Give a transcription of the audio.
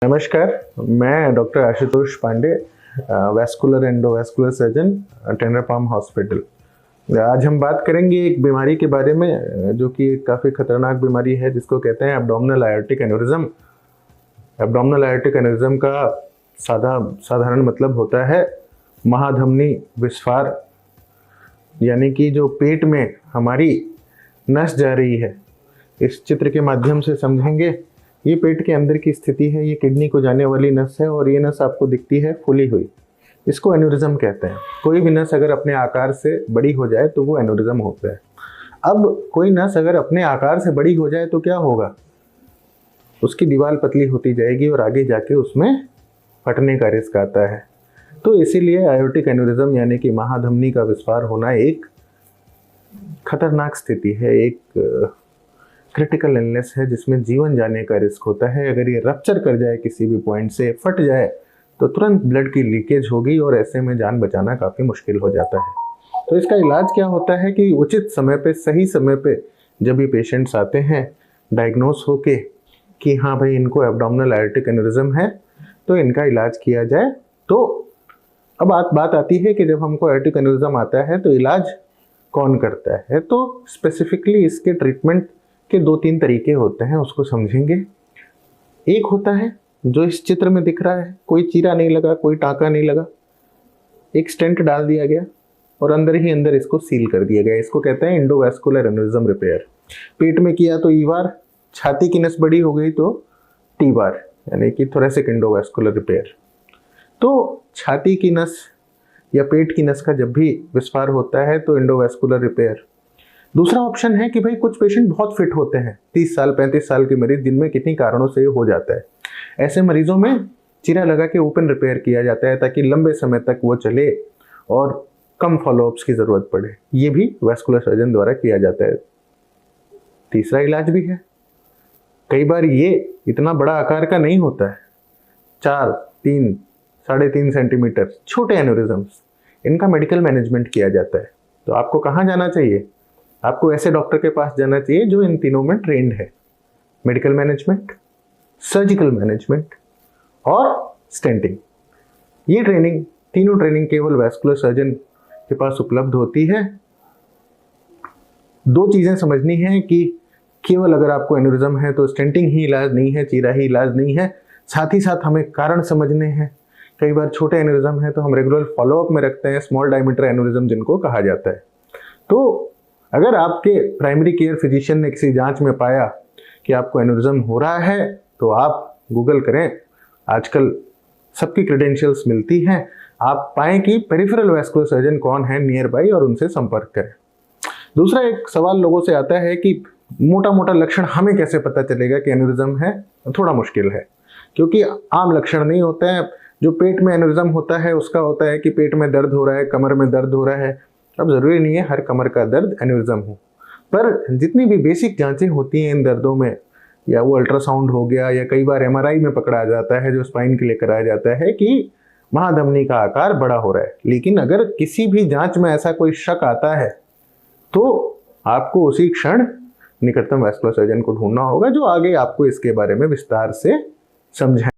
नमस्कार, मैं doctor Ashutosh Pande, vascular endovascular surgeon, Tenor Palm hospital. आज हम बात करेंगे एक बीमारी के बारे में जो कि काफ़ी खतरनाक बीमारी है, जिसको कहते हैं एब्डोमिनल आयोर्टिक एन्यूरिज्म। एब्डोमिनल आयोर्टिक एन्यूरिज्म का साधारण मतलब होता है महाधमनी विस्फार, यानी कि जो पेट में हमारी नस जा रही है। इस चित्र के माध्यम से समझेंगे। ये पेट के अंदर की स्थिति है, ये किडनी को जाने वाली नस है और ये नस आपको दिखती है फूली हुई। इसको एन्यूरिज्म कहते हैं। कोई भी नस अगर अपने आकार से बड़ी हो जाए तो वो एन्यूरिज्म होता है। अब कोई नस अगर अपने आकार से बड़ी हो जाए तो क्या होगा? उसकी दीवार पतली होती जाएगी और आगे जाके उसमें फटने का रिस्क आता है। तो इसीलिए आयोर्टिक एन्यूरिज्म यानी कि महाधमनी का विस्फार होना एक खतरनाक स्थिति है, एक क्रिटिकल इलनेस है जिसमें जीवन जाने का रिस्क होता है। अगर ये रप्चर कर जाए, किसी भी पॉइंट से फट जाए, तो तुरंत ब्लड की लीकेज होगी और ऐसे में जान बचाना काफ़ी मुश्किल हो जाता है। तो इसका इलाज क्या होता है कि उचित समय पे, सही समय पे जब ये पेशेंट्स आते हैं डायग्नोस होके कि हाँ भाई इनको एब्डोमिनल आयोर्टिक एन्यूरिज्म है, तो इनका इलाज किया जाए। तो अब बात आती है कि जब हमको आयोर्टिक एन्यूरिज्म आता है तो इलाज कौन करता है। तो स्पेसिफिकली इसके ट्रीटमेंट के 2-3 तरीके होते हैं, उसको समझेंगे। एक होता है जो इस चित्र में दिख रहा है, कोई चीरा नहीं लगा, कोई टाँका नहीं लगा, एक स्टेंट डाल दिया गया और अंदर ही अंदर इसको सील कर दिया गया। इसको कहते हैं एंडोवैस्कुलर एन्यूरिज्म रिपेयर। पेट में किया तो ई बार, छाती की नस बड़ी हो गई तो टी बार, यानी कि थोरेसिक एंडोवैस्कुलर रिपेयर। तो छाती की नस या पेट की नस का जब भी विस्फार होता है तो एंडोवैस्कुलर रिपेयर। दूसरा ऑप्शन है कि भाई कुछ पेशेंट बहुत फिट होते हैं, 30 साल 35 साल के मरीज, जिनमें किन्हीं कारणों से ये हो जाता है। ऐसे मरीजों में चीरा लगा के ओपन रिपेयर किया जाता है ताकि लंबे समय तक वो चले और कम फॉलोअप्स की जरूरत पड़े। ये भी वैस्कुलर सर्जन द्वारा किया जाता है। तीसरा इलाज भी है। कई बार ये इतना बड़ा आकार का नहीं होता है, 4, 3, 3.5 सेंटीमीटर छोटे एन्यूरिज्म्स, इनका मेडिकल मैनेजमेंट किया जाता है। तो आपको कहाँ जाना चाहिए? आपको ऐसे डॉक्टर के पास जाना चाहिए जो इन तीनों में ट्रेंड है: मेडिकल मैनेजमेंट, सर्जिकल मैनेजमेंट और स्टेंटिंग। ये तीनों ट्रेनिंग केवल वैस्कुलर सर्जन के पास उपलब्ध होती है। 2 चीज़ें समझनी है कि केवल अगर आपको एन्यूरिज्म है तो स्टेंटिंग ही इलाज नहीं है, चीरा ही इलाज नहीं है। साथ ही साथ हमें कारण समझने हैं। कई बार छोटे एन्यूरिज्म है तो हम रेगुलर फॉलोअप में रखते हैं स्मॉल डायमीटर एन्यूरिज्म जिनको कहा जाता है। तो अगर आपके प्राइमरी केयर फिजिशियन ने किसी जांच में पाया कि आपको एन्यूरिज्म हो रहा है तो आप गूगल करें, आजकल सबकी क्रेडेंशियल्स मिलती हैं। आप पाएं कि पेरिफेरल वैस्कुलर सर्जन कौन है नियर बाई और उनसे संपर्क करें। दूसरा एक सवाल लोगों से आता है कि मोटा मोटा लक्षण हमें कैसे पता चलेगा कि एन्यूरिज्म है? थोड़ा मुश्किल है, क्योंकि आम लक्षण नहीं होते हैं। जो पेट में एन्यूरिज्म होता है उसका होता है कि पेट में दर्द हो रहा है, कमर में दर्द हो रहा है। अब जरूरी नहीं है हर कमर का दर्द एन्यूरिज्म हो, पर जितनी भी बेसिक जांचें होती हैं इन दर्दों में, या वो अल्ट्रासाउंड हो गया या कई बार एमआरआई में पकड़ा जाता है जो स्पाइन के लिए कराया जाता है कि महाधमनी का आकार बड़ा हो रहा है। लेकिन अगर किसी भी जांच में ऐसा कोई शक आता है तो आपको उसी क्षण निकटतम वैस्कुलर सर्जन को ढूंढना होगा, जो आगे आपको इसके बारे में विस्तार से समझाएं।